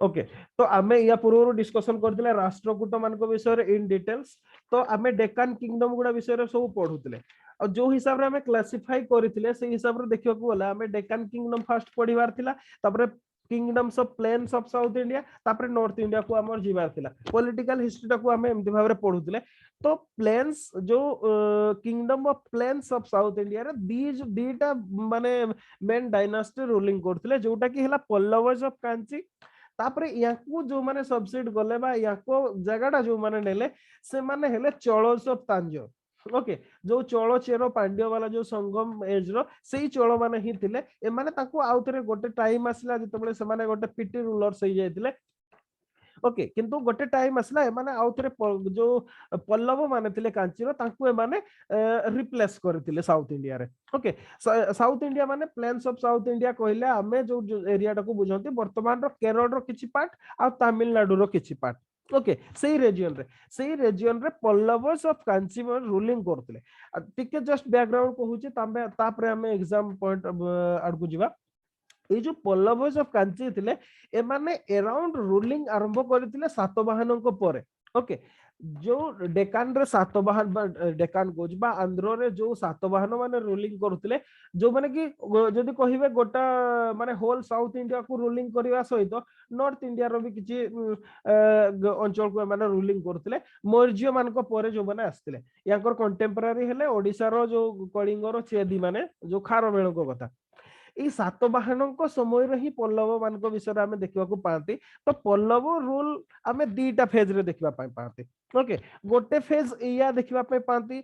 okay तो आमे या पूर्व डिस्कशन करथिले राष्ट्रकूट मानक विषय रे इन डिटेल्स तो आमे डेकान किंगडम गुडा विषय रे सब पढुतले और जो हिसाब रे आमे क्लासिफाई करथिले से हिसाब रे देखियो को होला आमे डेकान किंगडम फर्स्ट पढिबार थिला तापर kingdoms of plains of south India तापर नॉर्थ इंडिया को हमर जीवार थिला पॉलिटिकल हिस्ट्री टा को आमे एमति भाबरे पढुतले तो प्लेन्स जो kingdom of plains of south India रे दीटा माने मेन डायनास्टी रूलिंग करथिले जोटा कि हला पल्लवस ऑफ कांची तापर याकू जो माने सबसिड गले बा याको जगहटा जो माने नेले से माने हेले चोळस ऑफ तांजोर ओके जो चोळ चेरो पांड्य वाला जो संगम एज रो सेही चोळ माने ही थिले ए माने ताको आउतरे गोटे टाइम आसला जतबेले से माने गोटे पिटी रूलर्स ही जायतिले ओके किंतु गोटे टाइम आसला माने आउतरे जो पल्लव माने थिले कांचीरो तांकु ए माने रिप्लेस करथिले साउथ इंडिया रे ओके साउथ इंडिया माने प्लेन्स ऑफ साउथ इंडिया कहले आमे जो एरिया टाको बुझंती वर्तमान रो केरल रो किछि पार्ट आ तमिलनाडु रो किछि पार्ट ओके सेही रीजन रे पल्लवस ऑफ कांची रूलिंग करथिले टिके जस्ट बैकग्राउंड कहूची तापरे हमें एग्जाम पॉइंट आडकु जिवा ये जो पल्लवस ऑफ कांची थिले ए माने अराउंड रूलिंग आरंभ करथिले सातवाहन को परे ओके जो डेकान रे सातवाहन डेकान गोज बा आंध्र रे जो सातवाहन माने रूलिंग करथिले जो माने कि जदी कहिबे गोटा माने होल साउथ इंडिया को रूलिंग करिवा सहित नॉर्थ इंडिया रो भी किछि अंचल को माने रूलिंग करथिले मौर्य मान को परे जो माने आस्थिले याकर कंटेम्पररी हेले ओडिसा रो जो कलिंग रो चेदी माने जो खारवेल को कथा এই সাতবাহনଙ୍କ ସମୟରେ ହିଁ ପଲ୍ଲବ ମାନଙ୍କ ବିଷୟରେ ଆମେ ଦେଖିବାକୁ ପାଆନ୍ତି ତ ପଲ୍ଲବ ରୁଲ ଆମେ ଦିଟା ଫେଜ ରେ ଦେଖିବା ପାଇଁ ପାଆନ୍ତି ଓକେ ଗୋଟେ ଫେଜ ଏଇଆ ଦେଖିବା ପାଇଁ ପାଆନ୍ତି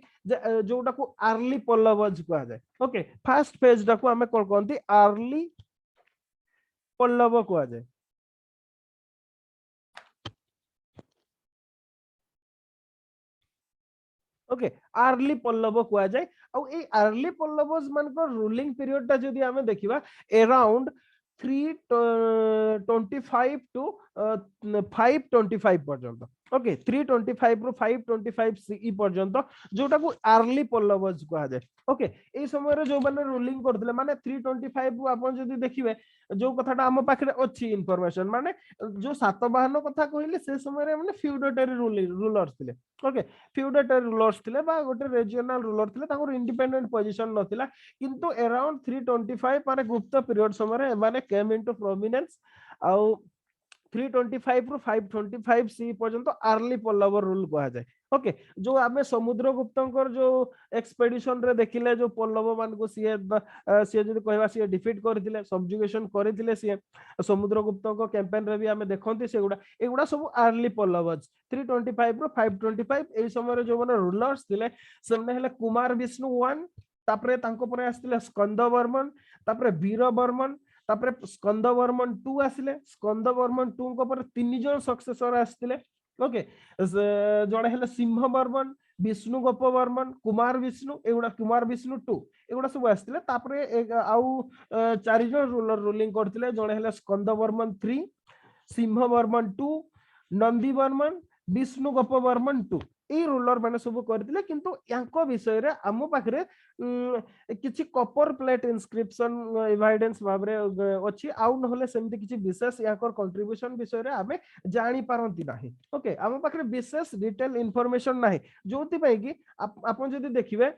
ଯୋଉଟାକୁ ଆର୍ଲି ପଲ୍ଲବଜ କୁହାଯାଏ ଓକେ ଫାର୍ଷ୍ଟ ଫେଜ ଟାକୁ ଆମେ କଣ କହନ୍ତି ଆର୍ଲି ପଲ୍ଲବ କୁହାଯାଏ ओके आर्ली पल्लव कुआ जाए और ए आर्ली पल्लवस मान को रूलिंग पीरियड टा जदी हमें देखिबा अराउंड 325 टू 525 पर्यंत ओके 325 रु 525 सीई पर्यंत जोटा को आर्ली पल्लवस कुआ जाए ओके ए समय रे जो माने रूलिंग करथिले माने 325 रु आपण जदी देखिबे जो कथाटा हम पाखरे अछि इंफॉर्मेशन माने जो सातवाहन कथा कहिली से समय रे माने फ्यूडेटरी रूलर्स थिले ओके फ्यूडेटरी रूलर्स थिले बा गोटे रीजनल रूलर थिले ताको इंडिपेंडेंट पोजीशन नथिला किंतु अराउंड 325 माने गुप्त पीरियड समय रे माने केम इनटू प्रोमिनेंस आउ 325 रु 525 सी पर्यंत आर्ली पल्लव रूल कहा जाए ओके जो आमे समुद्रगुप्तंकर जो एक्सपेडिशन रे देखिले जो पल्लव मान को सी जदी कहबा सी डिफीट करथिले सबजुगेशन करथिले सी समुद्रगुप्तंको कैंपेन रे भी आमे देखंती सेगुडा एगुडा सब आर्ली पल्लवज 325 रु 525 एई समय रे जो माने रूलर्स थिले सेमने हेले कुमार विष्णु 1 तापरे तांको परे आस्थिले स्कंदवर्मन तापरे वीरवर्मन तापरे स्कंदवर्मन 2 आसिले स्कंदवर्मन 2 को पर तीन जन सक्सेसर आस्थिले ओके जड़े हेले सिंहवर्मन विष्णुगोप वर्मन कुमार विष्णु एगुडा कुमार विष्णु 2 एगुडा सब आस्थिले तापरे आउ चार जन रूलर रूलिंग करथिले जड़े हेले स्कंदवर्मन 3 सिंहवर्मन 2 नंदीवर्मन विष्णुगोप वर्मन 2 ए रूलर माने सब करथिले किंतु यांको विषय रे हम पाखरे किछि कॉपर प्लेट इंस्क्रिप्शन एविडेंस भाबरे अछि आउ नहले सेमति किछि विशेष याकर कंट्रीब्यूशन विषय रे आमे जानि पारंती नाही ओके हम पाखरे विशेष डिटेल इंफॉर्मेशन नाही जोति पई कि आपण जदी देखिबे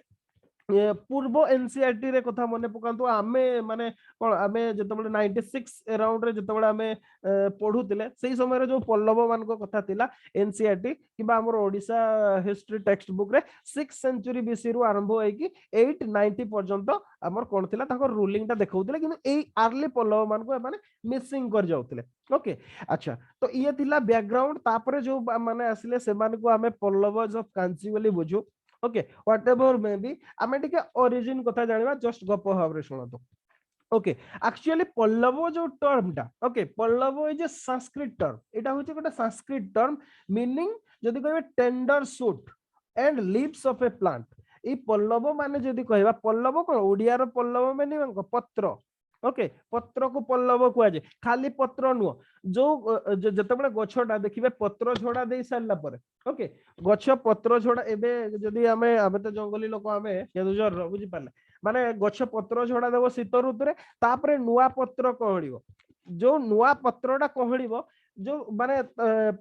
पूर्व एनसीईआरटी रे कथा मने पकांतु आमे माने कोन आमे जतबले 96 अराउंड रे जतबले आमे पढुतिले सेही समय रे जो पल्लव मान को कथा थिला एनसीईआरटी किबा हमर ओडिसा हिस्ट्री टेक्स्ट बुक रे 6th सेंचुरी बीसी रु आरंभ होई कि 890 पर्यंत हमर कोन थिला ताको रूलिंग ता देखौतिले किंतु एई आर्ली पल्लव मान को माने मिसिंग कर जाउतिले ओके अच्छा तो ये थिला बैकग्राउंड तापरे जो माने आसिले से मान को हमें पल्लवज ऑफ कांची बोली बुझू okay whatever may be आमे टिके ओरिजिन कथा जानिबा जस्ट गप भाबरे सुनतो ओके एक्चुअली पल्लव जो टर्म टा okay Pallava is a Sanskrit term एटा होचे गोटे संस्कृत टर्म मीनिंग जदी कहबे tender shoot and leaves of a plant a Pallava माने जदी कहबा पल्लव को ओडिया रो पल्लव माने पत्र ओके पत्र को पल्लव कुआ जाय खाली पत्र नुह जो जतबेले गछटा देखिबे पत्र झड़ा देई सारला परे ओके गछ पत्र झड़ा एबे जदी आमे तो जंगली लोक आमे केदुजर बुझी पाले माने गछ पत्र झड़ा देबो शीत ऋतु रे तापरे नुआ पत्र कहड़िबो जो नुआ पत्रटा कहलिबो जो माने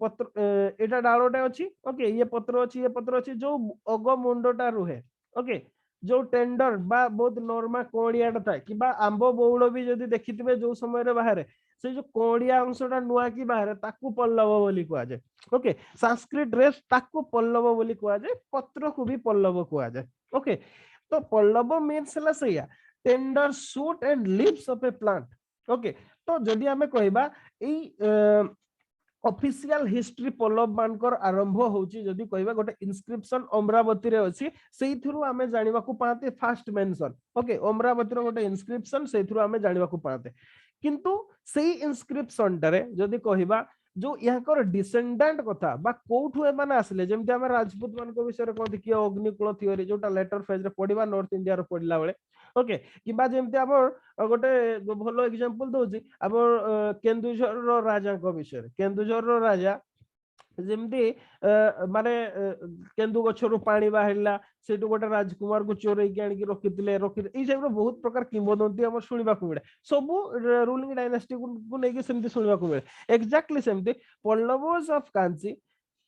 पत्र एटा डालोटा अछि ओके ये पत्र अछि जो अग मुंडटा रुहे ओके जो टेंडर बा बहुत नॉर्मल कोड़ियाटा थाए कि बा आंबो बौड़ भी जदि देखिथिबे जो समय रे बाहर से जो कोड़िया अंशटा नुआ की बाहर ताकू पल्लव बोली कुआ जाय ओके संस्कृत ड्रेस ताकू पल्लव बोली कुआ जाय पत्र को भी पल्लव कुआ जाय ओके तो पल्लव मीन्स हला सैया tender shoot and leaves of a plant okay तो जदि हमें कहबा ई ऑफिशियल हिस्ट्री पल्लव मानकर आरंभ होची जदि कहबा गोटे इनस्क्रिप्शन अमरावती रे अछि सेइथुरु हमें जानिबा को पाते फर्स्ट मेंशन ओके अमरावती रो गोटे इनस्क्रिप्शन सेइथुरु हमें जानिबा को पाते किंतु सेई इनस्क्रिप्शन टारे जदि कहबा जो यहाँ डिसेंडेंट कथा बा कोठु एमाने आसले जेमति हम राजपूत मान को विषय रे कहते कि अग्निकुल थ्योरी जोटा लेटर फेज रे पढिबा नॉर्थ इंडिया रो पढिला बेले ओके किबा जेमति हमर गोटे भलो एग्जांपल दोजी हमर केन्दुझर रो राजा को विषय रे केन्दुझर रो राजा जेमती माने केन्दु गछरु पानी बाहरिला सेटु गोटे राजकुमार को चोरई के आनिक रखिथिले एई टाइप रो बहुत प्रकार किंवदंती हम सुनिबा को मिले सब रूलिंग डायनास्टी को नेकी सेमती सुनिबा को मिले एग्जैक्टली सेमती पल्लवस ऑफ कांची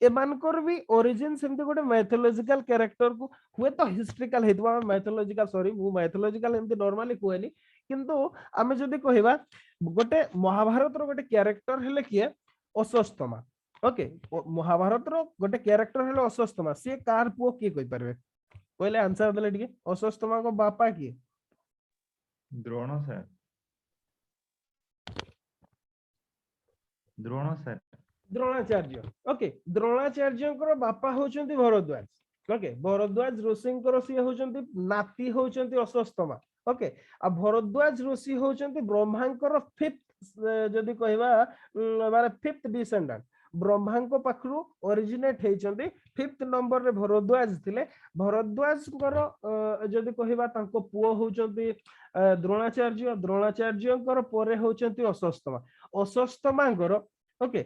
एमानकर भी ओरिजिन सेमती गोटे मैथोलॉजिकल कैरेक्टर को हुए तो हिस्ट्रिकल हेतबा मैथोलॉजिकल सॉरी मु मैथोलॉजिकल एमती नॉर्मली कोएनी किंतु आमे जदी कहिबा गोटे महाभारत रो गोटे कैरेक्टर हेले किए अश्वत्थामा ओके महाभारत रो गोटे कैरेक्टर हेले अश्वत्थामा से कार पुओ की कहि परबे पहले आंसर देले ठीक अश्वत्थामा को बापा की Drona sir Drona sir Dronacharya okay Dronacharya बापा होचंती भरद्वाज ओके भरद्वाज ऋषि सी होचंती नाती होचंती अश्वत्थामा ओके आ भरद्वाज ऋषि होचंती ब्रह्मांकर फिफ्थ जदि कहबा माने फिफ्थ डिसेंडेंट ब्रह्मांक पाखरु ओरिजिनेट हेचंती फिफ्थ नंबर रे भरद्वाज थिले भरद्वाज जदि कहबा तांको पुओ होचंती द्रोणाचार्य द्रोणाचार्य परे होचंती अश्वत्थामा अश्वत्थामांकर ओके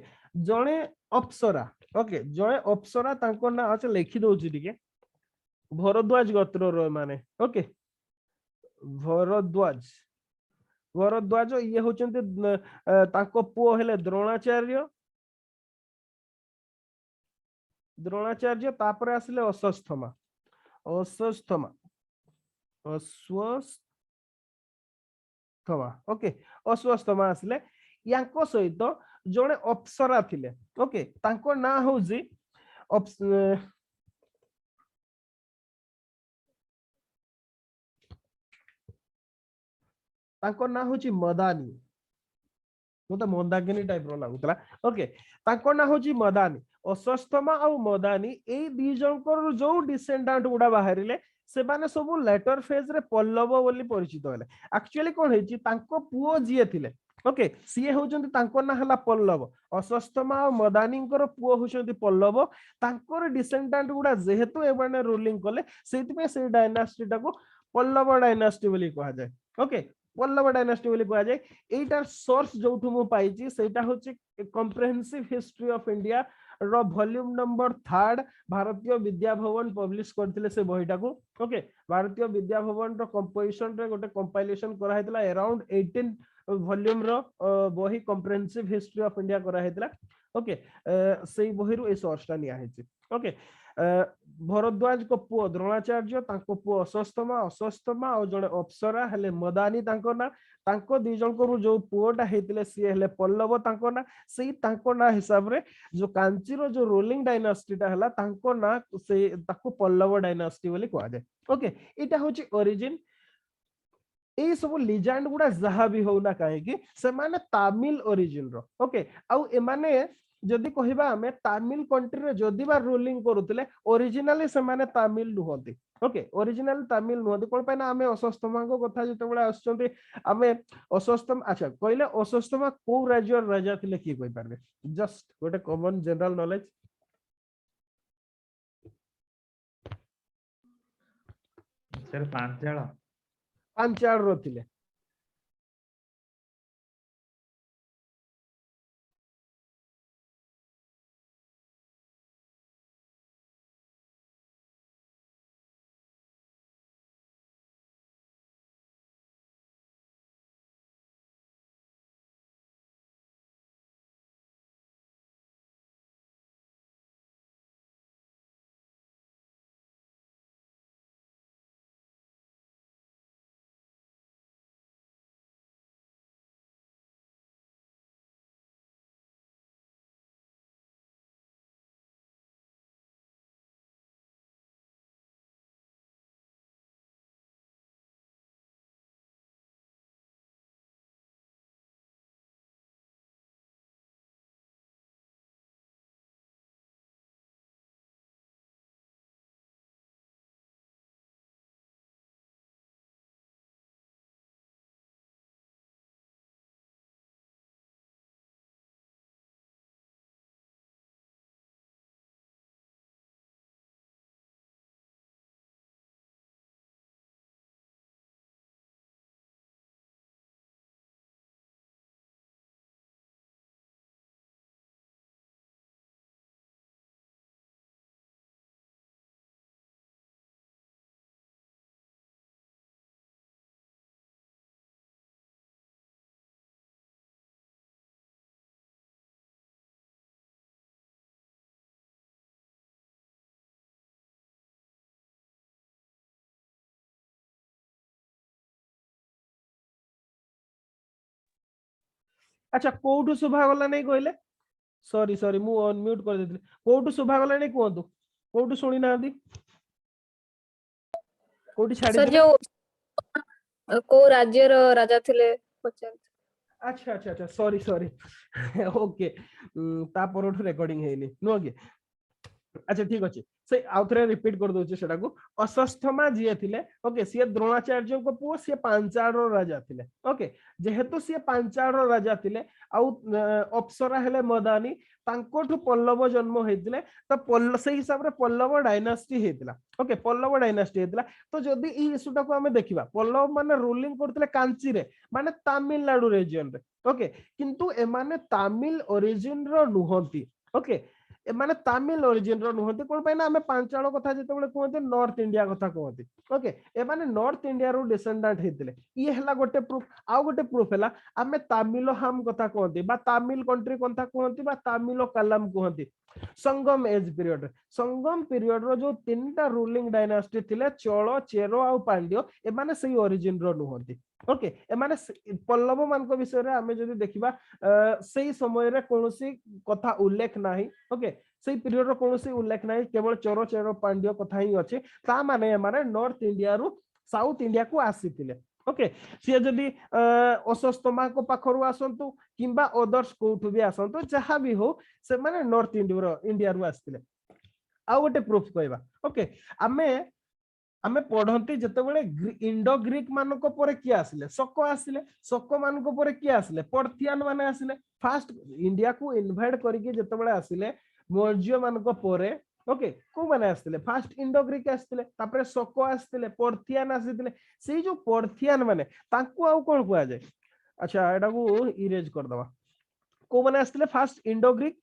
जणे अप्सरा ओके जणे अप्सरा तांको ना अच्छा लिखि दउची टिके भरद्वाज गोत्र रो माने ओके भरद्वाज भरद्वाज ये होचंती तांको पुओ हेले द्रोणाचार्य द्रोणाचार्य तापरे आसले अश्वत्थामा अश्वत्थामा अश्वत्थामा ओके अश्वत्थामा आसले यांको सहित जणे अप्सरा थिले ओके तांको ना होजी तांको ना होची मदानी मोते मंदाकिनी टाइप रो लागुतला ओके तांको ना होची मदानी अश्वत्थामा आ मदानी ए दी जनकर जो डिसेंडेंट गुडा बाहरिले से माने सब लेटर फेज रे पल्लव बोली परिचित होले एक्चुअली कोन हेची तांको पुओ जिए थिले ओके सीए होचंती तांको ना हला पल्लव अश्वत्थामा आ मदानीकर पुओ होचंती पल्लव तांकर डिसेंडेंट गुडा जेहेतु एबाने रूलिंग कले सेति पे से डायनास्टी टाको पल्लव डायनास्टी बोली कहा जाय ओके पल्लव डायनास्टी बोली कहा जाय एटा सोर्स जोठु मु पाइची सेटा होची कॉम्प्रिहेंसिव हिस्ट्री ऑफ इंडिया रो volume number 3 Bharatiya Vidya Bhavan publish करथिले से बहिटा को ओके भारतीय विद्या भवन रो कंपोजिशन रे गोटे कंपाइलेशन करा हेतला अराउंड 18 वॉल्यूम रो बही कॉम्प्रिहेंसिव हिस्ट्री ऑफ इंडिया करा हेतला ओके सेई बही रो ए सोर्सटा निया हेची ओके भरद्वाज को पुओ द्रोणाचार्य तांको पुओ अश्वत्थामा और जने अप्सरा हेले मदानी तांको ना तांको दी जनकर जो पुओटा हेतिले सी हेले पल्लव तांको ना सेई तांको ना हिसाब रे जो कांची रो जो रूलिंग डायनास्टीटा हला तांको ना से ताको पल्लव डायनास्टी बोली कहा जाय ओके एटा होची ओरिजिन ए सब लिजेंड गुडा जहा भी होना काहे कि से माने तमिल ओरिजिन रो ओके आउ ए माने जदि कहिबा हमें तमिल कंट्री रे जदि बार रूलिंग करूतले ओरिजिनली से माने तमिल नुहंती ओके ओरिजिनल तमिल नुहंती कोन पे ना हमें अश्वत्थामा को कथा जते बडा आछंती हमें अश्वत्थामा अच्छा कहले अश्वत्थामा को राज्य राजा थिले की कहि पारबे जस्ट गोटे common general knowledge sir Panchal Panchal रो थिले अच्छा कोठु सुभा गला नहीं कहले सॉरी सॉरी मु अनम्यूट कर देथिले कोठु सुभा गला नहीं कहंतु कोठु सुनी नांदी कोठी छाडी सर दिले जो को राज्यर राजा थिले पचार अच्छा अच्छा अच्छा सॉरी सॉरी ओके ता परठु रेकॉर्डिंग हेनी नो के अच्छा ठीक अछि से आउथरे रिपीट कर दोचे सेटा को अश्वत्थामा जिए थिले ओके सी द्रोणाचार्य को पुओ सी पांचाळ रो राजा थिले ओके जेहेतु सी पांचाळ रो राजा थिले आउ अप्सरा हेले मदानी तांकोठु पल्लव जन्म हेतिले त पल्लव से हिसाब रे पल्लव डायनास्टी हेतिला ओके पल्लव डायनास्टी हेतिला तो जदी ई इशूटा को हमें देखिबा पल्लव माने रूलिंग करथिले कांची रे माने तमिलनाडु रीजन रे ओके किंतु ए माने तमिल ओरिजिन रो नुहंती ओके माने तमिल ओरिजिन रो नुहंती कोन पे ना हमें पांचाळ कथा जेतेबेले कहते नॉर्थ इंडिया कथा कहते ओके ए माने नॉर्थ इंडिया रो डिसेंडेंट हेतिले ई हला गोटे प्रूफ आ गोटे प्रूफ हला हमें तमिल हम कथा कहते बा तमिल कंट्री कथा कहते बा तमिल कलम कहते संगम एज पीरियड रो जो तीनटा रूलिंग डायनास्टी थिले चोल चेरो आ पांड्य ए माने सही ओरिजिन रो नुहंती ओके ए माने पल्लव मान को विषय रे हमें जदी देखिबा सही समय रे कोनोसी कथा उल्लेख नाही ओके सही पीरियड रो कोनोसी उल्लेख नाही केवल चोरो चेरो पांड्य कथा ही अछि ता माने माने नॉर्थ इंडिया रु साउथ इंडिया को आसीतिले ओके सी जदी अश्वत्थामा को पाखरु आसंतु किंबा अदर्स कोठु भी आसंतु जहां भी हो से माने नॉर्थ इंडिया रु आसीतिले आ गोटे प्रूफ कहबा ओके आमे आमे पढ़ंती जेतेबेले इंडो ग्रीक मानको परे किए आसिले शक मानको परे किए आसिले पर्थियान माने आसिले फास्ट इंडिया को इनवाइट करके जेतेबेले आसिले मौर्य मानको परे ओके को माने आसिले फास्ट इंडो ग्रीक आसिले तापरे शक आसिले पर्थियान आसिले सेही जो पर्थियान माने तांको आउ कोन कुआ जाय अच्छा एटा को इरेज कर दवा को माने आसिले फास्ट इंडो ग्रीक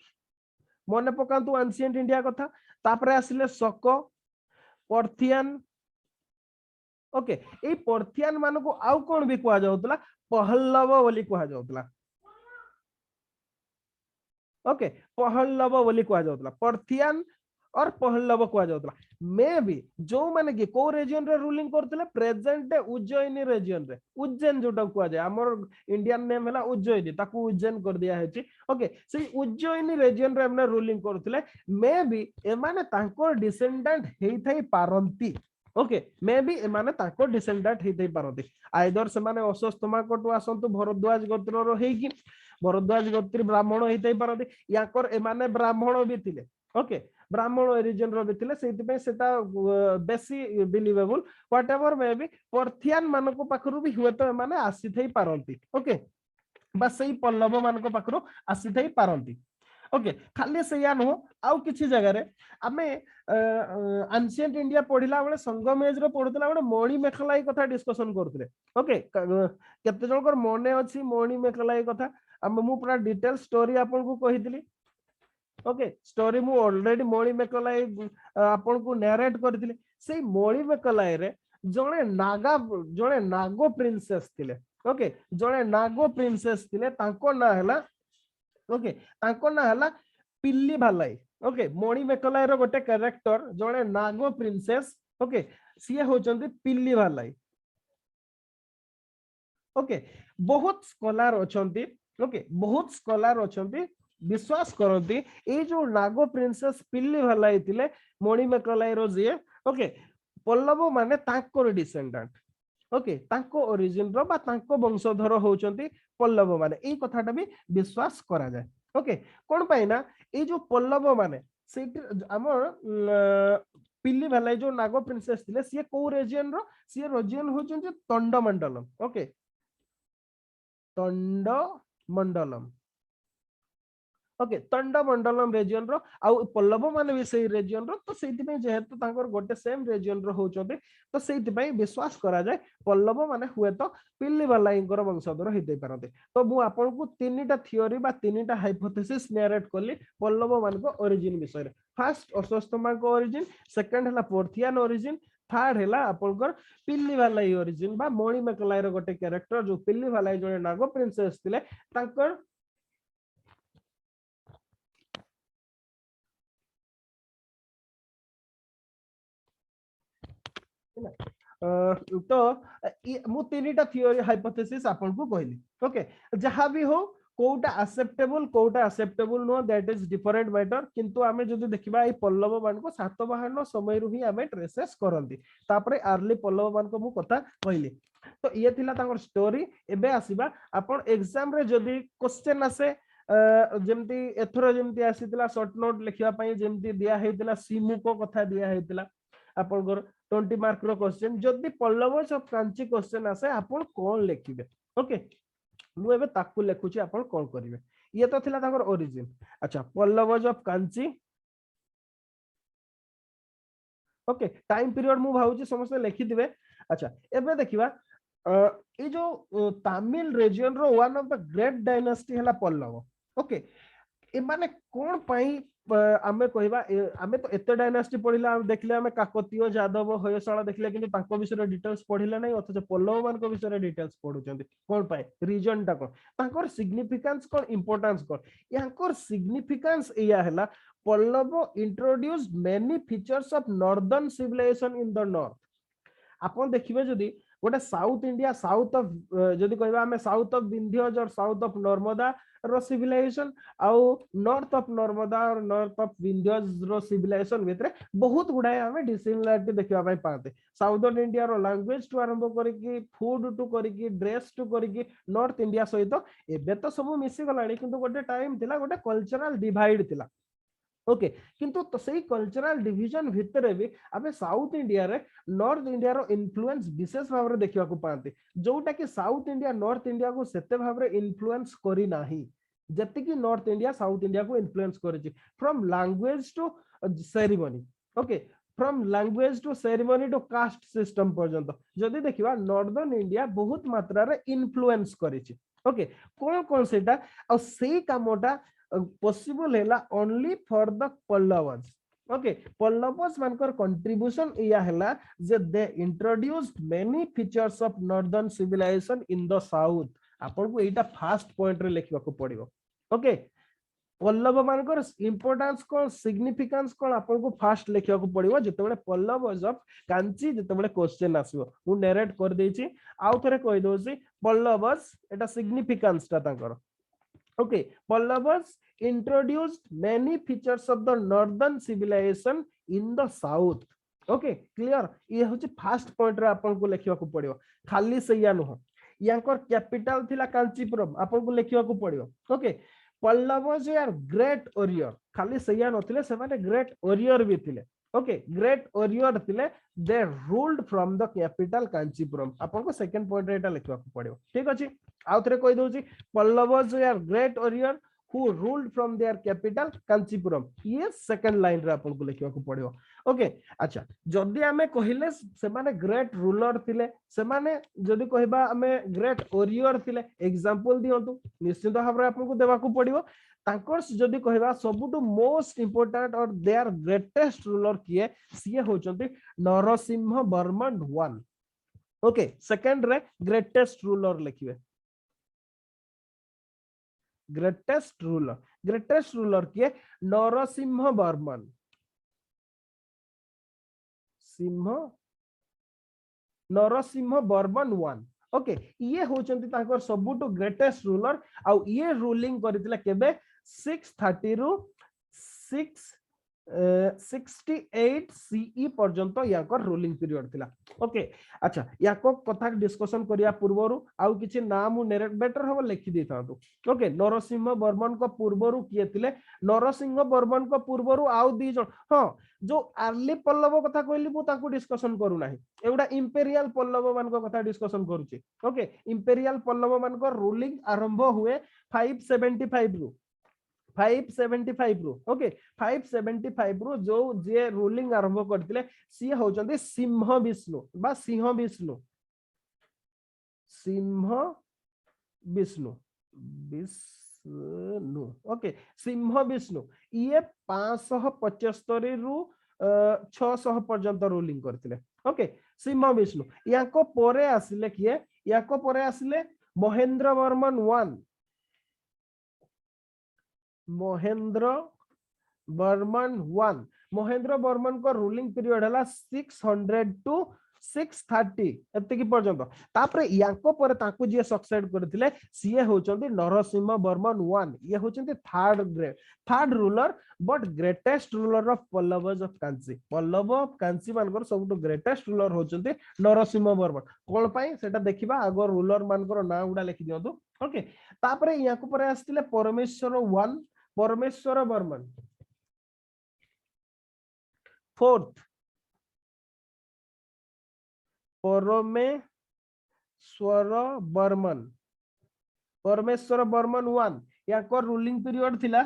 मने पकांतु एंशिएंट इंडिया कथा तापरे आसिले शक पर्थियान ओके ए पर्थियान मानको आउ कोन भी कुआ जाउतला पहल्लव बोली कुआ जाउतला ओके पहल्लव बोली कुआ जाउतला पर्थियान और पहल्लव कुआ जाउतला मे भी जो माने कि को रीजन रे रूलिंग करतले प्रेजेंट उज्जैनी रीजन रे उज्जैन जोटा कुआ जाय हमर इंडियन नेम हला उज्जैनी ताकू उज्जैन कर दिया हेची ओके से उज्जैनी रीजन रे हमने रूलिंग करतले मे भी ए माने तांको डिसेंडेंट हेई थाई पारंती ओके मे बी एमाने ताको डिसेंडेंट हेई पारती आइदर से माने अश्वत्थामा कोटु आसंतु भरद्वाज गोत्र रो हेकी भरद्वाज गोत्री ब्राह्मण हेई पारती याकर एमाने ब्राह्मण भी थिले ओके ब्राह्मण ओरिजिन रो भी थिले सेति पे सेटा बेसी बिलीवेबल व्हाटएवर मे बी पर्थियान मानको पाखरु भी हुए तो एमाने आसी थई पारती ओके बस सही पल्लव मानको पाखरु आसी थई पारती ओके खाली से या नो आउ किछि जगह रे आमे एंशिएंट इंडिया पढिला बेले संगम एज रो पढुतला बेले मणि मेखलाई कथा डिस्कशन करथले ओके केते जनकर मने अछि मणि मेखलाई कथा हम मु पूरा डिटेल स्टोरी आपन को कहितली ओके स्टोरी मु ऑलरेडी मणि मेखलाई आपन को नरेट करथले सेई मणि मेखलाई रे जणे नागो प्रिंसेस थिले ओके जणे नागो प्रिंसेस थिले तांको ना हला ओके तांको ना हला पिल्ली भालाई ओके मणि मेखलाई रो गोटे कैरेक्टर जणे नागो प्रिंसेस ओके सिए होचंती पिल्ली भालाई ओके बहुत स्कॉलर अछंती ओके बहुत स्कॉलर अछंती विश्वास करंती ए जो नागो प्रिंसेस पिल्ली भालाई थिले मणि मेखलाई रो जे ओके पल्लव माने तांको डिसेंडेंट ओके तांको ओरिजिन रो बा तांको वंशधर होचंती पल्लव माने ए कथाटा भी विश्वास करा जाय ओके कोन पाई ना ए जो पल्लव माने सेट हमर पिल्ली भालाई जो नागो प्रिंसेस थिले सी को रीजन रो सी रीजन होचंती तंडमंडलम ओके तंडमंडलम ओके तंडमंडलम रीजन रो आ पल्लव माने भी सही रीजन रो तो सेति पे जेहेतु तांकर गोटे सेम रीजन रो होचोते तो सेति पे विश्वास करा जाय पल्लव माने हुए तो पिल्ली भालाईंकर वंशधर हेते पारते तो मु आपन को तीनटा थ्योरी बा तीनटा हाइपोथेसिस नरेट करली पल्लव मान को ओरिजिन विषय रे फर्स्ट अश्वत्थामा को ओरिजिन सेकंड हला पोर्थियान ओरिजिन थर्ड हला आपनकर पिल्ली भालाई ओरिजिन बा मणि मेखलाई रो गोटे कैरेक्टर जो पिल्ली भालाई जने नागो प्रिंसेस थिले तांकर तो मु तीनटा थ्योरी हाइपोथेसिस आपन को कहली ओके जहां भी हो quota acceptable no that is different matter किंतु आमे जदि देखिबा ए पल्लव मान को सातवाहन समय रु ही आमे ट्रेसेस करंती तापरे अर्ली पल्लव मान को मु कथा कहली तो ये थिला तांकर स्टोरी एबे आसीबा आपण एग्जाम रे जदि क्वेश्चन आसे जेमती एथरो जेमती आसीतिला शॉर्ट नोट लिखिबा पई जेमती दिया हेतिला सीमु को कथा दिया हेतिला आपनकर 20 मार्क रो क्वेश्चन जदि पल्लवज ऑफ कांची क्वेश्चन आसे आपण कोन लिखिबे ओके मु एबे ताकू लिखुची आपण कोन करिवे ये तो थिला तांकर ओरिजिन अच्छा Pallavas of Kanchi okay time period मु भाउची समस्त लिखि दिबे अच्छा एबे देखिबा ए जो तमिल रीजन रो one of the great dynasty हला पल्लव ओके ए माने कोन पई आमे कहबा आमे तो एते डायनेस्टी पढिला देखले आमे काकतीय यादव होयसाला देखले किंतु ताको विषय डिटेल्स पढिले नै अथच पल्लव मान को विषय डिटेल्स पढुचंदी कोन पई रीजन टा कोन ताकर सिग्निफिकेंस कोन इंपोर्टेंस कोन याकर सिग्निफिकेंस या हला Pallava introduced many features of northern civilization in the north आपण देखिबे जदी गोटे साउथ इंडिया साउथ ऑफ जदी कहबा हमें साउथ ऑफ विंध्यज और साउथ ऑफ नर्मदा रो सिविलाइजेशन आउ नॉर्थ ऑफ नर्मदा और नॉर्थ ऑफ विंध्यज रो सिविलाइजेशन भितरे बहुत गुडाय हमें डिसिमिलरिटी देखिबा पई पाते साउदर्न इंडिया रो लैंग्वेज टू आरंभ करिकि फूड टू करिकि ड्रेस टू करिकि नॉर्थ इंडिया सहित एबे तो सब मिसी गलाणी किंतु गोटे टाइम थिला गोटे कल्चरल डिवाइड थिला ओके किंतु तो सही कल्चरल डिवीजन भितरे भी आबे साउथ इंडिया रे नॉर्थ इंडिया रो इन्फ्लुएंस विशेष भाव रे देखिबा को पाते जोटा कि साउथ इंडिया नॉर्थ इंडिया को सेते भाव रे इन्फ्लुएंस करी नाही जति कि नॉर्थ इंडिया साउथ इंडिया को इन्फ्लुएंस करिछि from language to ceremony okay from language to ceremony to caste system पर्यंत जदि देखिबा नॉर्दर्न इंडिया बहुत मात्रा रे इन्फ्लुएंस करिछि ओके कोन कोन सेटा आ सेही कामोटा possible hela only for the Pallavas okay Pallavas mankar contribution iya hela je they introduced many features of northern civilization in the south आपन को एटा फर्स्ट पॉइंट रे लिखबा को पड़िबो ओके पल्लव मानकर इंपोर्टेंस कोन सिग्निफिकेंस कोन आपन को फर्स्ट लिखबा को पड़िबो जतबेले पल्लवज ऑफ कांची जतबेले क्वेश्चन आसीबो मु नरेट कर देछि आउ थरे कहि दोछि पल्लवज एटा सिग्निफिकेंस ता तांकर okay Pallavas introduced many features of the northern civilization in the south okay clear ये होची फर्स्ट पॉइंट रे आपन को लिखिबा को पड़ियो खाली सैया न हो यांकर कैपिटल थिला कांचीपुरम आपन को लिखिबा को पड़ियो okay Pallavas are great warrior खाली सैया नथिले से माने ग्रेट वॉरियर भी थिले ओके ग्रेट वॉरियर थिले दे ruled from the capital Kanchipuram आपन को सेकंड पॉइंट रे एटा लिखबा को पड़ियो ठीक अछि आउ थरे कहि दोछि Pallavas are great warrior who ruled from their capital Kanchipuram ये सेकंड लाइन रे आपन को लिखबा को पड़ियो ओके अच्छा जदी हमें कहिले से माने ग्रेट रूलर थिले से माने जदी कहबा हमें ग्रेट वॉरियर थिले एग्जांपल दियंतु निश्चित भाव रे आपन को देबा को पड़ियो तांकर जदी कहबा सबुटु मोस्ट इंपोर्टेंट और देयर ग्रेटेस्ट रूलर किए सिए होचंती नरसिंह वर्मन 1 ओके सेकंड रे ग्रेटेस्ट रूलर लिखिबे ग्रेटेस्ट रूलर किए नरसिंह वर्मन नरसिंह वर्मन 1 ओके ये होचंती तांकर सबुटु ग्रेटेस्ट रूलर आ ये रूलिंग करथिला केबे 630 रु 668 सीई पर्यंत याकर रूलिंग पीरियड थिला ओके अच्छा याको कथा डिस्कशन करिया पूर्वरु आउ किछि नाम नेरेट बेटर हो लिखि देथांतु ओके नरसिंह वर्मन को पूर्वरु किए थिले नरसिंह वर्मन को पूर्वरु आउ दी जण हां जो अर्ली पल्लव कथा कहली मु ताको डिस्कशन करू नाही एउडा इंपेरियल पल्लव मान को कथा डिस्कशन करूची ओके इंपेरियल पल्लव मान को रूलिंग आरंभ हुए 575 रु ओके 575 रु जो जे रूलिंग आरंभ करथिले सी होचंदी सिंह विष्णु ओके सिंह विष्णु ये 575 रु 600 पर्यंत रूलिंग करथिले ओके सिंह विष्णु याको परे आसिले किए याको परे आसिले महेंद्र वर्मन 1 महेंद्र वर्मन को रूलिंग पीरियड हला 600 टू 630 एतिकी पर्यंत तापरे यांको पर ताकू जे सक्सेड करथिले सीए होचंदी नरसिंह वर्मन 1 ये होचंदी third ruler but greatest ruler of Pallavas of Kanchi Pallava of Kanchi मानकर सबटु ग्रेटेस्ट रूलर होचंदी नरसिंह वर्मन कोन पई सेटा देखिबा आगो रूलर मानकर ना उडा लिखि दियंतु ओके तापरे यांको पर आस्तिले परमेश्वर 1 परमेश्वर वर्मन फोर्थ परमेश्वर वर्मन 1 याको रूलिंग पीरियड थिला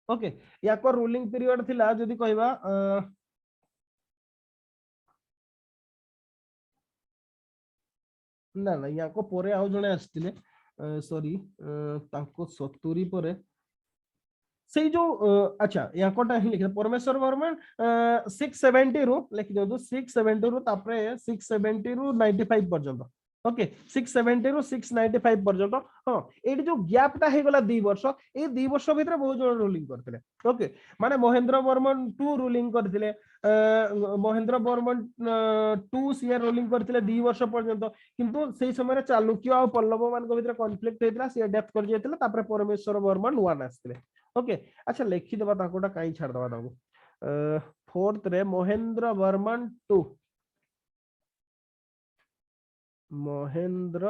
ओके याको रूलिंग पीरियड थिला जदी कहबा ना ना याको पोरे आउ जणे आस्तिले सॉरी तांको 70 परे से जो अच्छा यहाँ कोटा ही लिखे परमेश्वर वर्मन 670 रु लिखि दो 670 रु तापरे 670 रु 95 पर्यंत ओके 670 रु 695 पर्यंत हां एडी जो गैप ता हे गला 2 वर्ष ए 2 वर्ष भीतर बहुत जण रूलिंग करथिले ओके माने महेंद्र वर्मन 2 रूलिंग करथिले महेंद्र वर्मन 2 सी रूलिंग करथिले 2 वर्ष पर्यंत किंतु सेही समय चालुक्य आ पल्लव मान को भीतर कॉन्फ्लिक्ट हेतला से डेथ कर जेतला तापरे परमेश्वर वर्मन 1 आस्थिले ओके अच्छा लिखि देबा ताकोटा काई छाड़ देबा ताको फोर्थ रे महेंद्र वर्मन 2 महेंद्र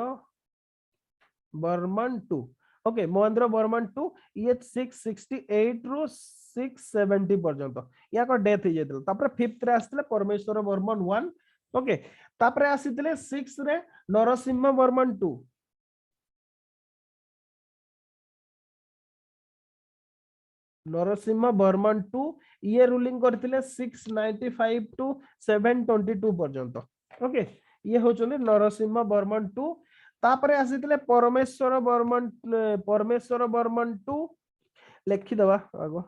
वर्मन 2 ओके महेंद्र वर्मन 2 ये 668 रु 670 पर्यंत या को डेथ हो जेतल तापर फिफ्थ रे आस्थिले परमेश्वर वर्मन 1 ओके तापर आसीतले 6 रे नरसिंह वर्मन 2 नरसिंह वर्मन 2 ये रूलिंग करथिले 695 टू 722 पर्यंत ओके ये होचने नरसिंह वर्मन 2 तापरे आसीतले परमेश्वर वर्मन 2 लिखि दबा आगो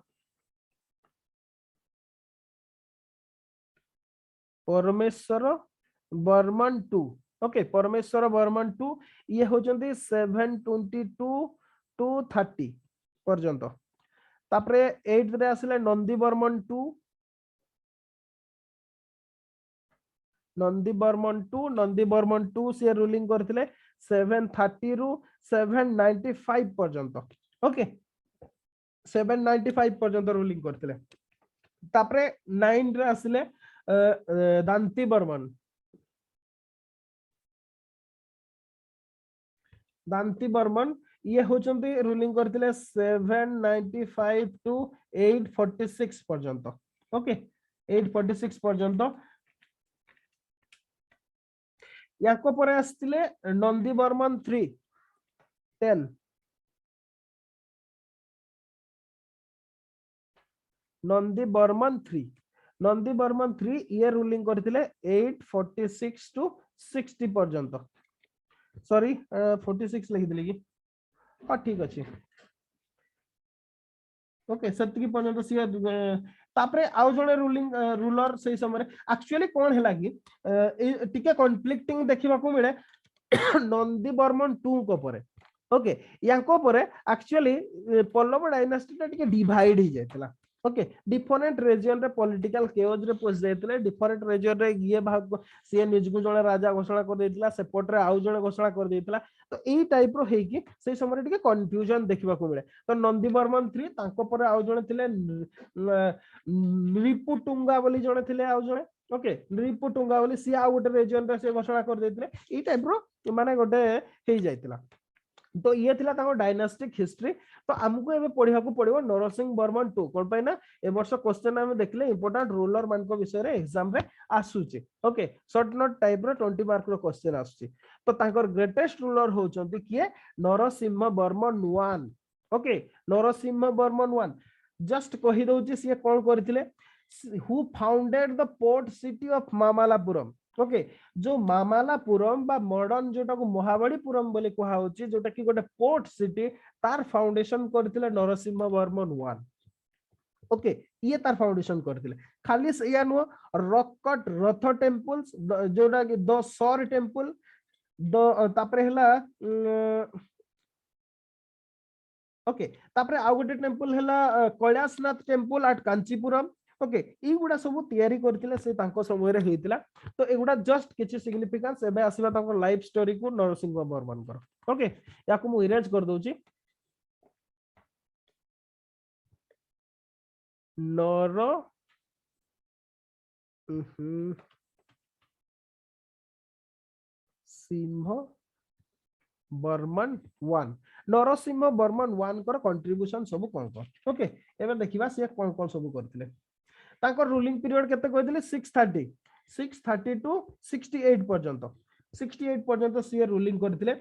परमेश्वर वर्मन 2 ओके परमेश्वर वर्मन 2 ये होचंदी 722 टू 30 पर्यंत तापरे 8 रे आसिले नंदी वर्मन 2 नंदी वर्मन 2 से रूलिंग करथिले 730 रु 795 पर्यंत ओके 795 पर्यंत रूलिंग करथिले तापरे 9 रे आसिले दांती वर्मन ये होचंती रूलिंग करथिले 795 टू 846 पर्यंत ओके 846 पर्यंत याको परे आस्तिले नंदी वर्मन 3 10 नंदी वर्मन 3 ये रूलिंग करथिले 846 टू 60 पर्यंत सॉरी 46 लिखि दिली कि हाँ ठीक अच्छे ओके सत्की पर्यंत सी तापरे आउ जणे रूलिंग रूलर से समय एक्चुअली कोन हैला कि टिके कॉन्फ्लिक्टिंग देखिबा को मिले नंदी वर्मन 2 को परे ओके यांको परे एक्चुअली पल्लव डायनास्टी टा टिके डिवाइड ही जायतला ओके डिफरेंट रीजन रे पॉलिटिकल केओज रे पोस जायतले डिफरेंट रीजन रे ये भाग से निज को जणे राजा घोषणा कर देतिला सेपट रे आउ जणे घोषणा कर देतिला तो एई टाइप रो हे कि से समय टिके कंफ्यूजन देखिबा को मिले तो नंदी वर्मन 3 तांको परे आउ जणे थिले नृपुटुंगा बोली जणे थिले आउ जणे ओके नृपुटुंगा बोली सी आउ गोटे रीजन रे से घोषणा कर देतिले एई टाइप रो माने गोटे हे जायतिला तो ये थिला ताको डायनास्टिक हिस्ट्री तो हमको एबे पढिया को पड़िबो नरसिंह वर्मन 2 कोन पय ना ए वर्ष क्वेश्चन हम देखले इंपोर्टेंट रूलर मान को विषय रे एग्जाम रे आसुची ओके शॉर्ट नोट टाइप रो 20 मार्क रो क्वेश्चन आसुची तो ताकर ग्रेटेस्ट रूलर होचंती किए नरसिंह वर्मन 1 ओके नरसिंह वर्मन 1 जस्ट कहि दउची से कोन करथिले who founded the port city of Mamallapuram okay जो मामल्लापुरम बा मॉडर्न जोटा को महाबलीपुरम बोले कहा होची जोटा कि गोटे पोर्ट सिटी तार फाउंडेशन करथिले नरसिंह वर्मन 1 ओके ये तार फाउंडेशन करथिले खाली या नो रॉककट रथ टेंपल्स जोटा कि द सौर टेंपल द तापरे हला ओके तापरे आ गोटे टेंपल हला Kailashnath temple at Kanchipuram okay एगुड़ा सब तैयारी करथिले से तांको समय रे हेतिला तो एगुड़ा जस्ट किछि सिग्निफिकेंस एबे आसीबा तांको लाइफ स्टोरी को नरसिंह वर्मन कर ओके याकू मु इरेज कर दोची नर सिंह बर्मन 1 नरसिंह बर्मन 1 कर कंट्रीब्यूशन सब कोन कोन ओके एबे देखिबा से कोन कोन सब करथिले तांको रूलिंग पीरियड केते कहथिले 630 टू 68 पर्यंत 68 पर्यंत से रूलिंग करथिले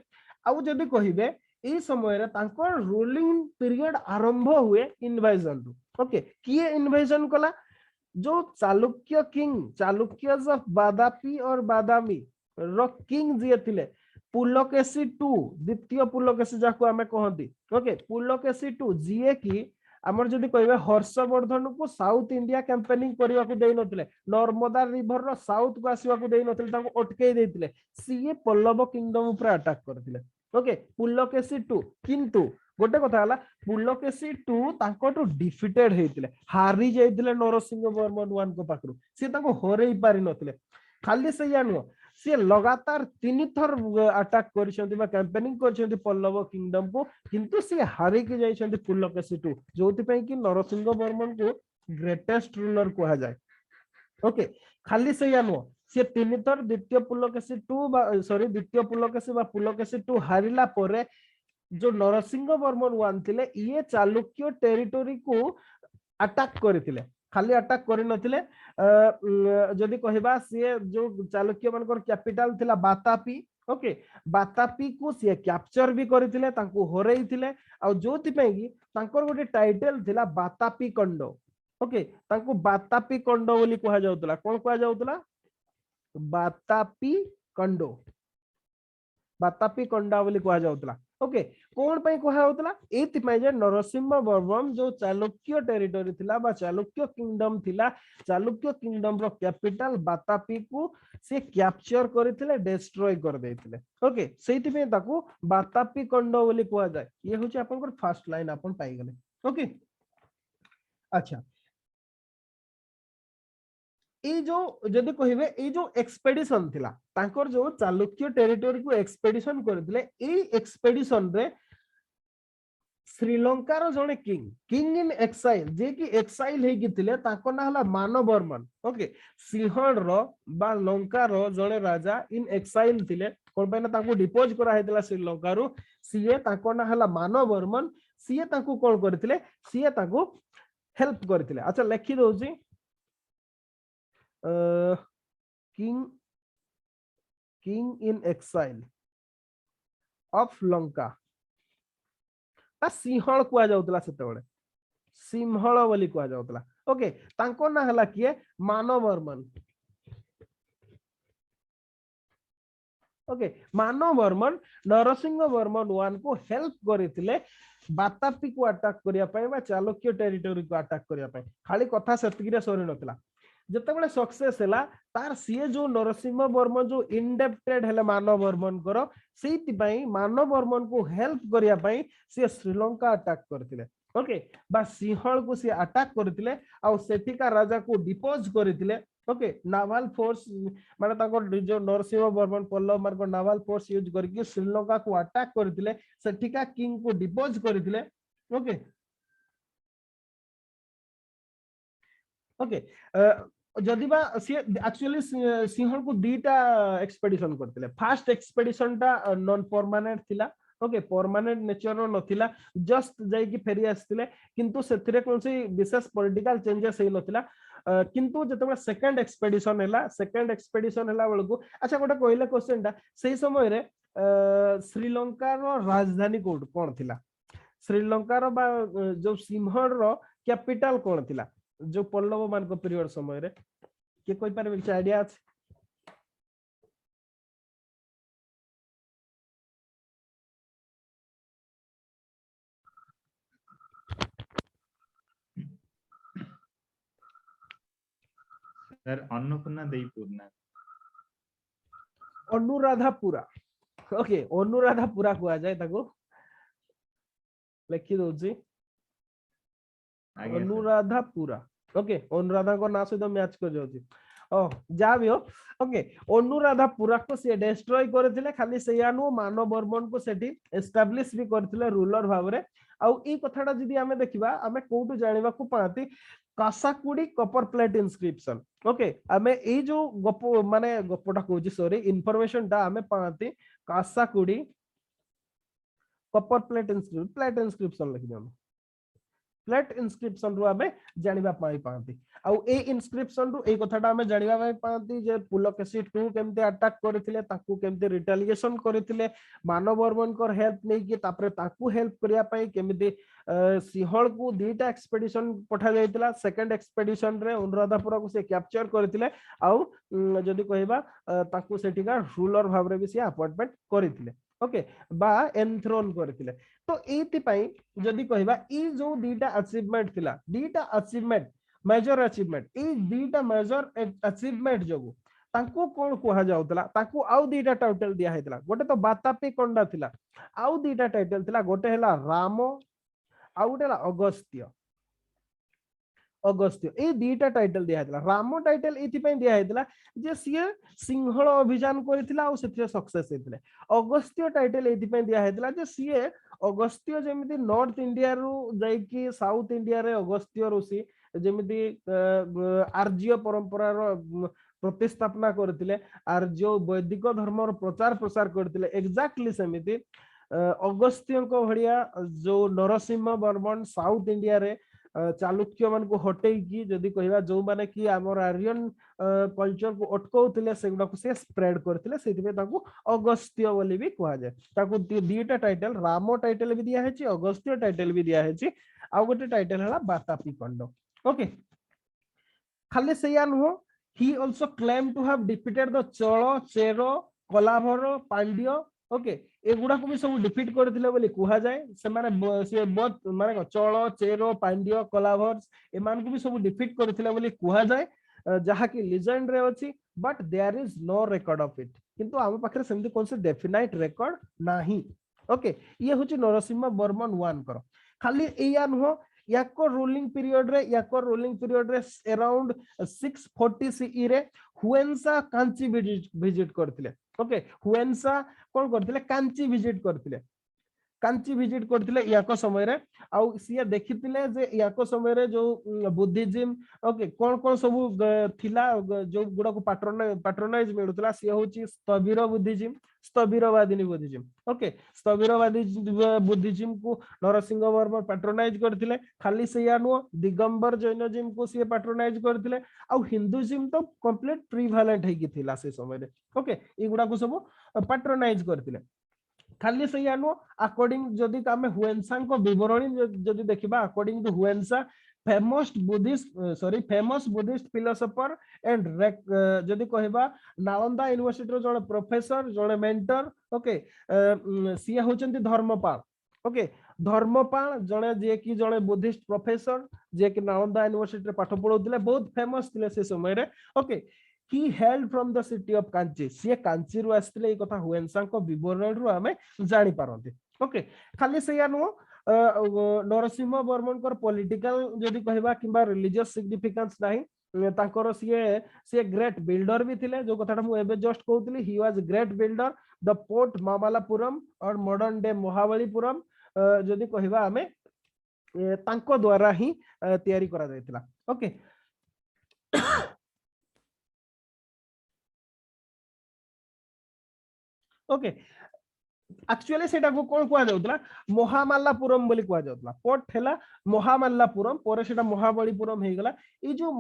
आउ जदी कहिबे ए समय रे तांको रूलिंग पीरियड आरंभ हुए इन्वेजन टू ओके किए इन्वेजन कला जो चालुक्य किंग चालुक्यज ऑफ बादापी और बादामी रो किंग जे थिले पुलकेशी 2 द्वितीय पुलकेशी जाको हमें कहंती ओके पुलकेशी 2 जीए की हमर जदी कहबे हर्षवर्धन को साउथ इंडिया कैंपेनिंग करबा को देइ नथिले नर्मदा रिवर रो साउथ को आसीबा को देइ नथिले ताको अटकेइ देथिले सीए पल्लव किंगडम ऊपर अटैक करथिले ओके पुलकेशी 2 किंतु गोटे कथा हला पुलकेशी 2 ताको तो डिफिटेड हेतिले हारी जाइथिले नरसिंह वर्मन 1 को पाखरु से ताको हरेइ पारि नथिले खाली से यानो से लगातार 3 थर अटैक करिसेंती बा कैंपेनिंग करिसेंती पल्लव किंगडम को किंतु से हारी के जाइसेंती पुलकेशी 2 जोति पई कि नरसिंह वर्मन को ग्रेटेस्ट रूलर कहा जाय ओके खाली से यानो से 3 थर द्वितीय पुलकेशी 2 सॉरी द्वितीय पुलकेशी बा पुलकेशी 2 हारिला परे जो नरसिंह वर्मन 1 थिले ये चालुक्य टेरिटोरी को अटैक करथिले खाली अटैक करि नथिले जदी कहबा से जो चालुक्य मानकर कैपिटल थिला बातापी ओके बातापी को से कैप्चर भी करथिले तांको हरेइ थिले आ जोति पई कि तांकर गोटे टाइटल थिला बातापी कंडो ओके तांको बातापी कंडो बोली कहा जाउतला कोन कहा जाउतला बातापी कंडा बोली कहा जाउतला ओके कोन पई कहा होतला एति पई जे नरसिंह वर्मन जो चालुक्य टेरिटरी थिला बा चालुक्य किंगडम थिला चालुक्य किंगडम रो कैपिटल बातापी को से कैप्चर करथिले डिस्ट्रॉय कर देथिले ओके सेति पई ताको बातापी कंडो बोली कहा जाय ये होची आपनकर फर्स्ट लाइन आपन पाई गेले ओके अच्छा ए जो जदी कहिबे ए जो एक्सपेडिशन थिला तांकर जो चालुक्य टेरिटरी को एक्सपेडिशन करथिले ए एक्सपेडिशन रे श्रीलंका रो जने किंग इन एक्साइल जे कि एक्साइल हे गिथिले ताको ना हला मानवर्मन ओके सिंहण रो बा लंका रो जने राजा इन एक्साइल थिले कोन पे ना ताको डिपोज करा हेतला श्रीलंका रो सीए ताको ना हला मानवर्मन सीए ताको कोन करथिले सीए ताको हेल्प करथिले अच्छा लिखि दोजी king in exile of Lanka Sinhala कुआ जाउतला सेतेबेले सिंहल बोली कुआ जाउतला ओके तांको ना हला किए मानवर्मन ओके मानवर्मन नरसिंह वर्मन 1 को हेल्प करथिले बातापी को अटैक करिया पय बा चालुक्य टेरिटरी को अटैक करिया पय खाली कथा सेतगिरे सरी नतला जतबेले सक्सेस हैला तार सीए जो नरसिंह वर्मन जो इंडेप्टेड हैला मानवर्मन करो सेति पई मानवर्मन को हेल्प करिया पई से श्रीलंका अटैक करथिले ओके बा सिंहल को से अटैक करथिले आ सेठिका राजा को डिपोज करथिले ओके नावल फोर्स माने ताको जो Narasimha Varman Pallav Marco novel force use करके श्रीलंका को अटैक करथिले सेठिका किंग को डिपोज करथिले ओके ओके जदि बा सी एक्चुअली सिंहल को दीटा एक्सपेडिशन करथिले फर्स्ट एक्सपेडिशन टा नॉन परमानेंट थिला ओके परमानेंट नेचर रो नथिला जस्ट जाई कि फेरी आस्थिले किंतु सेथिरे कोनसी विशेष पॉलिटिकल चेंजेस हे नथिला किंतु जतबे सेकंड एक्सपेडिशन हैला बेलको अच्छा गोटे कहले क्वेश्चन टा सेही समय रे श्रीलंका रो राजधानी कोन थिला श्रीलंका रो बा जो सिंहल रो कैपिटल कोन थिला जो पल्लव मान को पीरियड समय रे के कोई पारे विच आईडिया अछि सर अन्नपूर्णा देईपुरना अनुराधापुरा ओके अनुराधापुरा को आ जाए ताको लिखि दोजी अनुराधापुरा ओके अनुराधा को ना सहित मैच कर जाउची ओ जा भी हो ओके अनुराधा पुरा को से डिस्ट्रॉय करथिले खाली सेयानु मानव वर्मन को सेठी एस्टैब्लिश भी करथिले रूलर भाबरे आउ ई कथाटा जदी हमें देखिबा हमें कोटू जानिबा को पाती कासाकुडी कॉपर प्लेट इनस्क्रिप्शन ओके हमें ए जो गप माने गपटा कहूची सॉरी इनफॉरमेशन टा हमें पाती कासाकुडी कॉपर प्लेट इनस्क्रिप्शन लिखि दियो प्लेट इनस्क्रिप्शन रु हमें जानिबा पाई पाती आउ ए इनस्क्रिप्शन रु ए कथाटा हमें जानिबा पाई पाती जे पुलकेशी टू केमते अटैक करथिले ताकू केमते रिटेलिएशन करथिले मानव वर्मन को हेल्प नै कि तापरे ताकू हेल्प करिया पाई केमते सिंहल को दुईटा एक्सपेडिशन पठा जायतिला सेकंड एक्सपेडिशन रे अनुराधापुर को से कैप्चर करथिले आउ जदी कहबा ताकू सेटिका रूलर भाबरे भी से अपॉइंटमेंट करथिले ओके बा एनथ्रोन करथिले तो एति पई जदी कहबा ई जो दुईटा अचीवमेंट थिला दुईटा अचीवमेंट मेजर अचीवमेंट ई दुईटा मेजर अचीवमेंट जोगु ताकू कोन कुहा जाउतला ताकू आउ दुईटा टाइटल दिया हेतला गोटे तो बातापी कोंडा थिला आउ दुईटा टाइटल थिला गोटे हला राम आउ गोटे हला अगस्त्य अगस्त्य ए दुईटा टाइटल दिया हेतला राम टाइटल एति पई दिया हेतला जे सिए सिंहल अभियान करथिला आउ सेथिरे सक्सेस हेतले अगस्त्य टाइटल एति पई दिया हेतला जे सिए अगस्त्य जेमिति नॉर्थ इंडिया रु जाईकी साउथ इंडिया रे अगस्त्य ऋषि जेमिति आर्य परंपरा रो प्रतिस्थापना करथिले आर्य वैदिक धर्म रो प्रचार प्रसार करथिले एक्जेक्टली सेमिति अगस्त्य को भड़िया जो नरसिंह वर्मन साउथ इंडिया रे चालुक्य मान को हटे की जदी कहबा जो माने कि हमर आर्यन कल्चर को अटकाउतिले सेगुडा को से स्प्रेड करथिले सेति में ताको अगस्त्य बोली भी कहा जाय ताको दीटा टाइटल राम टाइटल भी दिया हेची अगस्त्य टाइटल भी दिया हेची आ गोटे टाइटल हला बातापी कंड ओके खाली सेया नुहो he also claim to have defeated the Chola Chera Kalabhra Pandya okay एगुडा को भी सब डिफीट करथिले बोली कुहा जाय से माने से बहुत माने चोल चेर पांड्य कलाभर एमान को भी सब डिफीट करथिले बोली कुहा जाय जहा की लेजेंड रे अछि but there is no record of it किंतु हम पाखरे सेमति कोन से डेफिनाइट रिकॉर्ड नाही ओके ये होची नरसिंह वर्मन 1 करो खाली एया नुहो याको रूलिंग पीरियड रे अराउंड 640 सीई रे हुएंसा कांची विजिट करथिले ओके हुएंसा कोन करथिले कांची विजिट करथिले याको समय रे आउ सिया देखिथिले जे याको समय रे जो बुद्धिज्म ओके कोन सब थिला जो गुडा को पैट्रोनाइज मिलुतला सिया होची स्थविर बुद्धिज्म स्थविरवादिनी बुद्धिज्म ओके स्थविरवादी बुद्धिज्म को नरसिंह वर्मन पैट्रोनाइज करथिले खाली सेया नो दिगंबर जैनिज्म को सिया पैट्रोनाइज करथिले आउ हिंदुइज्म तो कंप्लीट प्रीवालेंट हे थिला से समय रे ओके ई गुडा को सब पैट्रोनाइज करथिले खाली सेया नो अकॉर्डिंग जदी हमें हुएंसा को विवरणी जदी देखिबा अकॉर्डिंग टू हुएंसा फेमस बुद्धिस्ट फिलोसोफर एंड जदी कहबा नालंदा यूनिवर्सिटी रो जने प्रोफेसर जने मेंटर ओके सिया होचंती धर्मपाल ओके धर्मपाल जने जे कि जने बुद्धिस्ट प्रोफेसर जे कि नालंदा यूनिवर्सिटी रे पाठ पढौतिले बहुत फेमस थिले से समय रे okay he hailed from the city of Kanchi से कांची रु आस्थिले ए कथा हुएंसा को विवरण रु हमें जानि पारंती ओके खाली सेया नो नरसिंह वर्मन को पॉलिटिकल जदी कहबा किबा रिलीजियस सिग्निफिकेंस नाही ताकर से ग्रेट बिल्डर भी थिले जो कथाटा मु एबे जस्ट कहउतली he was great builder the port Mamallapuram और मॉडर्न डे महाबलीपुरम जदी कहबा हमें तांको द्वारा ही तयारी करा जायतिला ओके ओके एक्चुअली सेटा को कोन कुआ जाउतला महामल्लापुरम बोली कुआ जाउतला पोर्ट थेला महामल्लापुरम पोरे सेटा महाबलीपुरम हे गला ई जो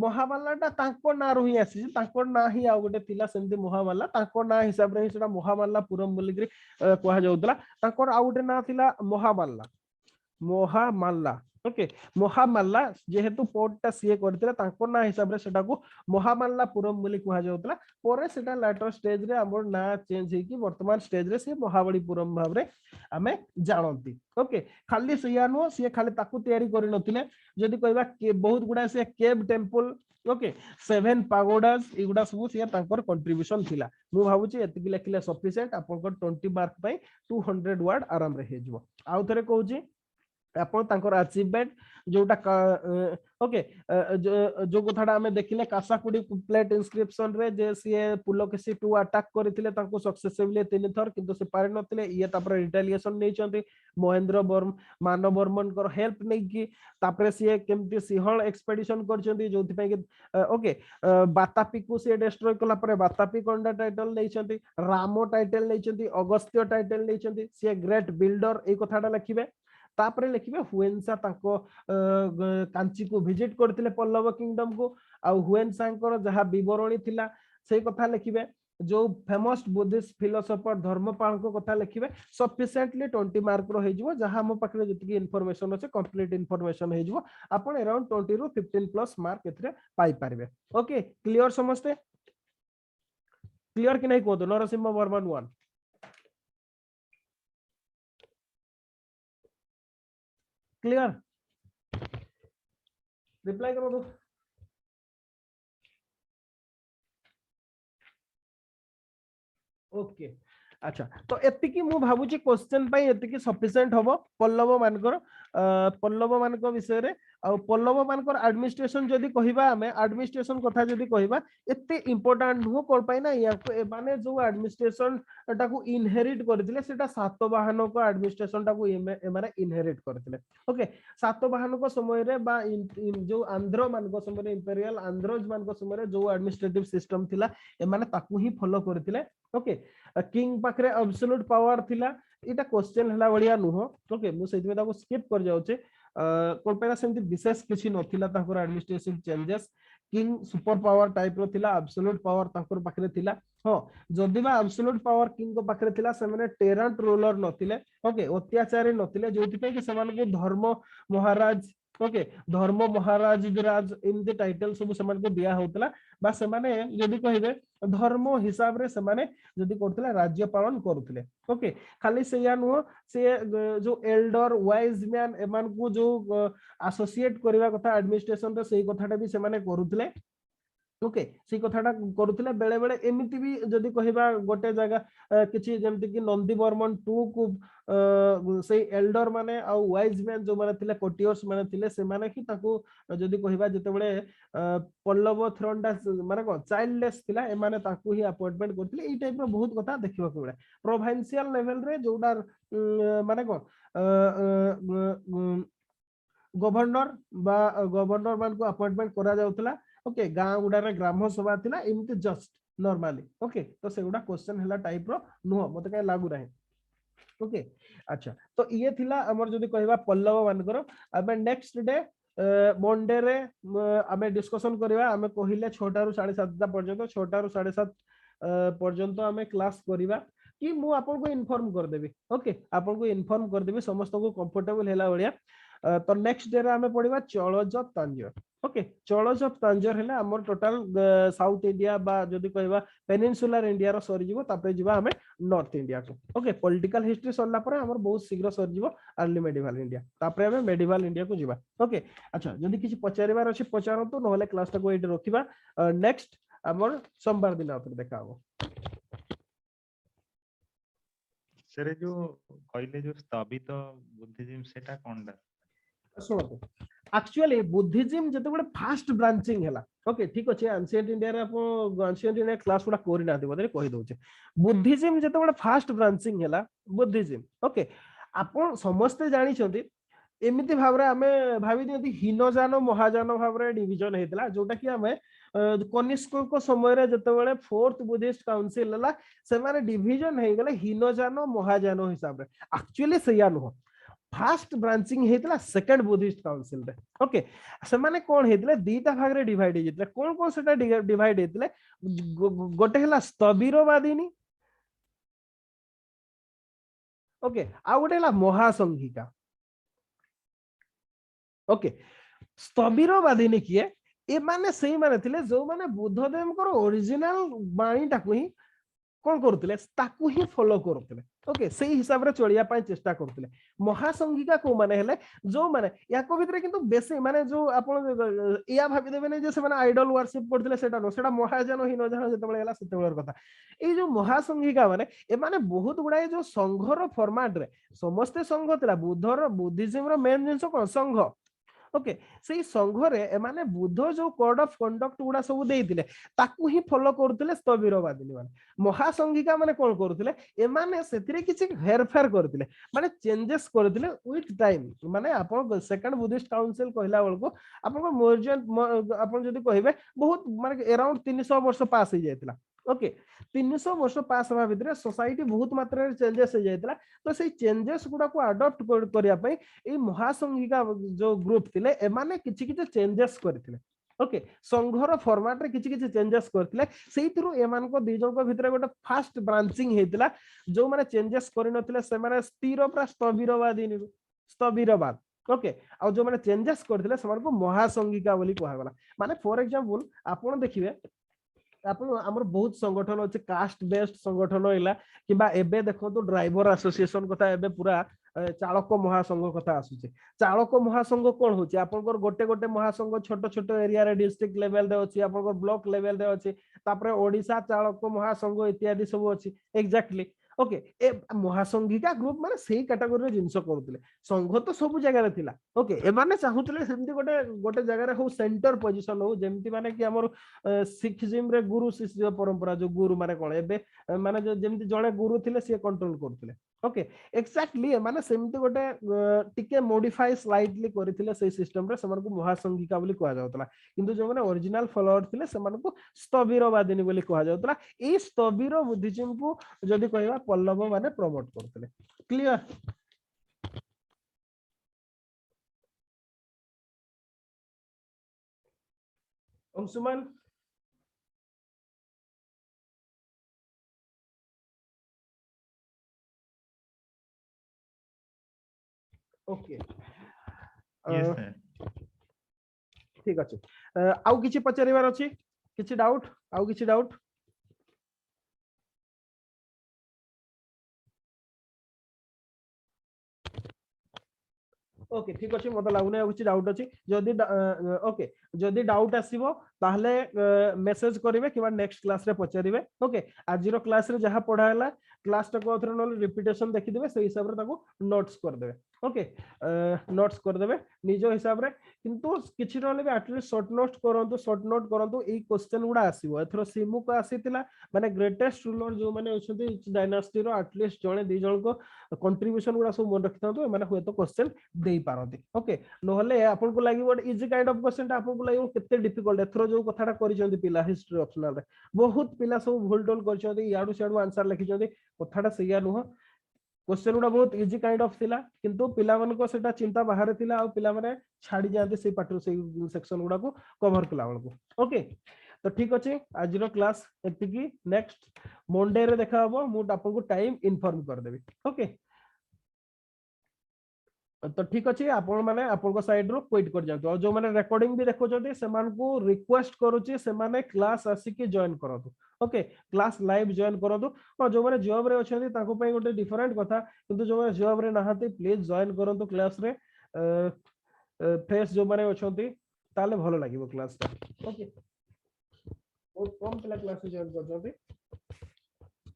महामल्लाटा तांको ना रही आसी तांको ना ही आ गोटे थिला सेमती महामल्ला तांको ना हिसाब रे सेटा महामल्लापुरम बोली करी कुआ जाउतला तांको आ गोटे ना थिला महामल्ला ओके महामल्ला जेहेतु पोर्टटा सीए करथिला तांको ना हिसाब रे सेटा को महामल्लापुरम बोली कुहा जाउतला पोरे सेटा लेटर स्टेज रे हमर ना चेंज हे कि वर्तमान स्टेज रे से महाबलीपुरम भाव रे हमें जानंती ओके खाली सियानो से खाली ताकू तयारी करि नथिले जदी कहबा के बहुत गुडा से केव टेंपल ओके 7 पागोडास एगुडा सब से तांकर कंट्रीब्यूशन थिला मु भाबुची एतिकी लेखिले सफिशिएंट आपन को 20 मार्क पई 200 वर्ड आराम रे हे जबो आउ थरे कहूची आपण तांकर अचीवमेंट जोटा ओके जो कथाटा आमे देखिले कासाकुडी प्लेट इनस्क्रिप्शन रे जे सीए पुलकेशी 2 अटैक करथिले तांको सक्सेसिवली 3 थर किंतु से पारि नथिले ये तापर रिटेलिएशन नै चंती महेंद्र वर्म मानव वर्मन कर हेल्प नै की तापर सीए केमती सिंहल एक्सपेडिशन करचंती जोथि पय कि ओके बातापी को से डिस्ट्रॉय कला पर बातापी कोंडा टाइटल नै चंती रामो टाइटल नै चंती अगस्त्य टाइटल नै चंती सीए ग्रेट बिल्डर ए कथाटा लिखिबे तापरे लिखिबे हुएनसा ताको कांची को विजिट करथिले पल्लव किंगडम को आ हुएनसा कर जहा विवरणी थिला से कथा लिखिबे जो फेमस बुद्धिस्ट फिलोसोफर धर्मपाल को कथा लिखिबे सफिशिएंटली 20 मार्क रो हेजिवो जहा हम पाखरे जति इन्फॉर्मेशन अछि कंप्लीट इन्फॉर्मेशन हेजिवो आपण अराउंड 20 रो 15 प्लस मार्क एथरे पाई पारबे ओके क्लियर समझते क्लियर कि नहीं को दो नरसिंह वर्मन 1 क्लियर रिप्लाई करो दो ओके अच्छा तो एतिकी मु भाबुची क्वेश्चन पई एतिकी सफिशिएंट हबो पल्लव मानकर विषय रे आ पल्लव मानकर एडमिनिस्ट्रेशन जदी कहिबा हमें एडमिनिस्ट्रेशन कथा जदी कहिबा एते इंपोर्टेंट हो कोन पई ना या माने जो एडमिनिस्ट्रेशन टाकू इनहेरिट करथिले सेटा सातवाहन को एडमिनिस्ट्रेशन टाकू माने इनहेरिट करथिले ओके सातवाहन को समय रे बा जो आंध्र मान को समय रे इंपेरियल आंध्रज मान को समय रे जो एडमिनिस्ट्रेटिव सिस्टम थिला ए माने ताकू ही फॉलो करथिले ओके किंग पाखरे एब्सोल्यूट पावर थिला इटा क्वेश्चन हला बढ़िया नुहो ओके मु सेति में ताको स्किप कर जाउचे कोन पेना सेमति विशेष किछि नथिला ताकर administrative changes king super power type रो थिला एब्सोल्यूट पावर ताकर पाखरे थिला हो जदि बा एब्सोल्यूट पावर किंग को पाखरे थिला से माने टेरेंट रूलर नथिले ओके अत्याचारी नथिले जोथि पे कि समान को धर्म महाराज ओके धर्म महाराज विराज इन द टाइटल सब समान को दिया होतला बा से माने जदि कहिबे धर्म हिसाब रे से माने जदि करथिले राज्य पालन करूथिले ओके खाली से या नो से जो एल्डर वाइज मैन एमान को जो एसोसिएट करबा कथा एडमिनिस्ट्रेशन रे सेही कथाटा भी से माने करूथिले ओके सी कथाटा करूथिले बेले बेले एमिति भी जदि कहिबा गोटे जगह किछि जेमति कि नंदी बर्मन 2 को से एल्डर माने आ वाइज मैन जो माने थिले कोटियर्स माने थिले से माने कि ताको जदि कहिबा जते बेले पल्लव थ्रोनडा माने को चाइल्डलेस थिला ए माने ताको ही अपॉइंटमेंट करथिले ई टाइप रो बहुत कथा देखिबा को मिले प्रोविंशियल लेवल रे जोडा माने को गवर्नर मान को अपॉइंटमेंट करा जाउतला ओके गां गुडा रे ग्राम सभा थिला इमति जस्ट नॉर्मली ओके तो सेगुडा क्वेश्चन हला टाइप रो नुह मते काय लागू रहे ओके अच्छा तो ये थिला हमर जदी कहबा पल्लव मानकर अबे नेक्स्ट डे मंडे रे हमें डिस्कशन करबा हमें कहिले 6 ରୁ 7:30 पर्यंत 6 ରୁ 7:30 पर्यंत हमें क्लास करबा कि मु आपन को इन्फॉर्म कर देबी ओके आपन को इन्फॉर्म कर देबी समस्त को कंफर्टेबल हैला बढिया तो नेक्स्ट डे रे हमें पढिबा चलज तांजर ओके चलज तांजर हैला हमर टोटल साउथ इंडिया बा जदी कहबा पेनिनसुलर इंडिया रो सरी जीवो तापरे जीवा हमें नॉर्थ इंडिया को ओके पॉलिटिकल हिस्ट्री सरला पर हमर बहुत शीघ्र सरी जीवो अर्ली मेडिवल इंडिया तापरे हमें मेडिवल इंडिया को जीवा ओके अच्छा जदी किछि पचारिबार अछि पचारंतु नहले क्लास टा को एठी रखिबा नेक्स्ट हमर सोमवार दिन आपर देखा हो सर जो कहले जो स्थापित बुद्धिज्म सेटा कोनडा सुनो एक्चुअली बुद्धिज्म जते बडे फास्ट ब्रांचिंग हैला ओके ठीक अछि एंशिएंट इंडिया रे आपो एंशिएंट इंडिया क्लास गुडा कोरि ना दे बदरे कहि दोचे बुद्धिज्म जते बडे फास्ट ब्रांचिंग हैला बुद्धिज्म ओके आपन समस्त जानि छथि एमिति भाबरे हमें भाबी दियति हीनजान महाजान भाबरे डिवीजन हेतला जोटा कि हमें कनिष्क को समय रे जते बडे फोर्थ बुद्धिस्ट काउंसिल हला से माने डिवीजन हे गेले हीनजान महाजान हिसाब रे एक्चुअली सया न फास्ट ब्रांचिंग हेतला सेकंड बुद्धिस्ट काउंसिल रे ओके से माने कोन हेतले दीटा भाग रे डिवाइड हेतले कोन कोन सेटा डिवाइड हेतले गोटे हला स्थबिरवादिनी ओके आ गोटे हला महासंघिका ओके स्थबिरवादिनी किए ए माने सेही माने थिले जो माने बुद्धदेव को ओरिजिनल बाणी टाकू ही कौन करुले ताकू ही फॉलो करुले ओके से हिसाब रे चलिया पाए चेष्टा करथिले महासंघिका को माने हेले जो माने याको भितरे किंतु बेसी माने जो आपण या भाबी देबे नै जे से माने आइडल वर्शिप करथिले सेटा नो सेटा महाजन ही न जानो जतबेले हला सेतबेलर कथा ए जो महासंघिका माने ए माने बहुत गुडाए जो संघर फॉर्मेट रे समस्त संघ तला बुद्धर बुद्धिज्म रो मेन जिंस कोन संघ ओके से संघ रे ए माने बुद्ध जो कोड ऑफ कंडक्ट गुडा सब देइतिले ताकू ही फॉलो करथिले स्थविरवादी माने महासंघिका माने कोन करथिले ए माने सेतिरे किछि हेरफेर करथिले माने चेंजेस करथिले विथ टाइम माने आपण सेकंड बुद्धिस्ट काउंसिल कहला बेलको आपण मोर्जन आपण जदी कहबे बहुत माने अराउंड 300 वर्ष पास हो जायतिला ओके 300 वर्ष पास हवा भितरे सोसाइटी बहुत मात्रा रे चेंजेस हो जायतिला तो से चेंजेस गुडा को अडॉप्ट करिया पई ए महासंघिका जो ग्रुप थिले ए माने किछि किछि चेंजेस करथिले ओके संघर फॉर्मेट रे किछि किछि चेंजेस करथिले सेइथरु ए मान को दी जणको भितरे गोटे फास्ट ब्रांचिंग हेतिला जो माने चेंजेस करि नथिले से माने स्थिर प्रा स्थविरवादी स्थविरवाद ओके आ जो माने चेंजेस करथिले से मान को महासंघिका बोली कहला गला माने फॉर एग्जांपल आपण देखिबे आपण हमर बहुत संगठन अछि कास्ट बेस्ड संगठन हैला किबा एबे देखो तो ड्राइवर एसोसिएशन कथा एबे पूरा चालक महासंघ कथा आसुचे चालक महासंघ कोन होची आपनकर गोटे गोटे महासंघ छोट छोट एरिया रे डिस्ट्रिक्ट लेवल दे अछि आपनकर ब्लॉक लेवल दे अछि तापरे ओडिसा चालक महासंघ इत्यादि सब अछि एग्जैक्टली ओके ए महासंघिका ग्रुप माने सेही कैटेगरी रे जिंस करथिले संघ तो सब जगह रे थिला ओके ए माने चाहुतले सेमति गोटे गोटे जगह रे हो सेंटर पोजीशन हो जेमति माने कि हमर सिखिज्म रे गुरु शिष्य परंपरा जो गुरु माने कोन एबे माने जो जेमति जणे गुरु थिले से कंट्रोल करथिले ओके एक्जेक्टली माने सेमति गोटे टिके मॉडिफाई स्लाइटली करथिले से सिस्टम रे समन को महासंघिका बोली कहा जाउतला किंतु जो माने ओरिजिनल फॉलोअर थिले समन को स्थविरवादिनी बोली कहा जाउतला ए स्थविर बुद्धिज्म को जदी कहबा पल्लव माने प्रमोट करथिले clear Anshuman okay yes sir ठीक अछि आउ किछि पचारिबार अछि किछि डाउट आउ किछि डाउट ओके ठीक अछि मते लागुने किछि डाउट अछि जदी ओके जदी डाउट आसीबो ताहले मेसेज करिवे किबा नेक्स्ट क्लास रे पचारिवे ओके आजिरो क्लास रे जहा पढायला क्लास टा को थरे न रिपीटेशन देखि देबे से हिसाब रे ताको नोट्स कर देबे ओके नोट्स कर देबे निजो हिसाब रे किंतु किछि रहले बे एटलीस्ट शॉर्ट नोट करंतु ए क्वेश्चन गुडा आसीबो एथरो सिमु को आसीतिला माने ग्रेटेस्ट रूलर जो माने अछंती डायनास्टी रो एटलीस्ट जणे दी जण को कंट्रीब्यूशन गुडा सब मन रखितांतो माने होय तो क्वेश्चन देई पारंती ओके नहले आपन को लागि what easy kind of question आपन को लागि केते डिफिकल्ट एथरो जो कथाटा करिसंती पिला हिस्ट्री ऑप्शनल रे बहुत पिला सब भूल टोल करछंती याडू सेडू आंसर लिखिसंती कथाटा सैया नुह क्वेश्चन गुडा बहुत इजी काइंड ऑफ थिला किंतु पिला मन को सेटा चिंता बाहर थिला आ पिला माने छाडी जाते से पाठो से सेक्शन गुडा को कवर कला बल को ओके तो ठीक अछि आजिरो क्लास एतिकी नेक्स्ट मंडे रे देखा हबो मु आपन को टाइम इन्फॉर्म कर देबी ओके तो ठीक अछि आपण माने आपण को साइड रो क्विट कर जातो और जो माने रिकॉर्डिंग भी देखो जते सेमान को रिक्वेस्ट करूची से माने क्लास आसी के जॉइन करतो ओके क्लास लाइव जॉइन करतो और जो माने जॉब रे अछंती ताको पई गोटे डिफरेंट कथा किंतु जो माने जॉब रे नहाते प्लीज जॉइन करतो क्लास रे फेस जो माने अछंती ताले भलो लागिवो क्लास ता ओके बहुत कम पिला क्लास जॉइन कर जते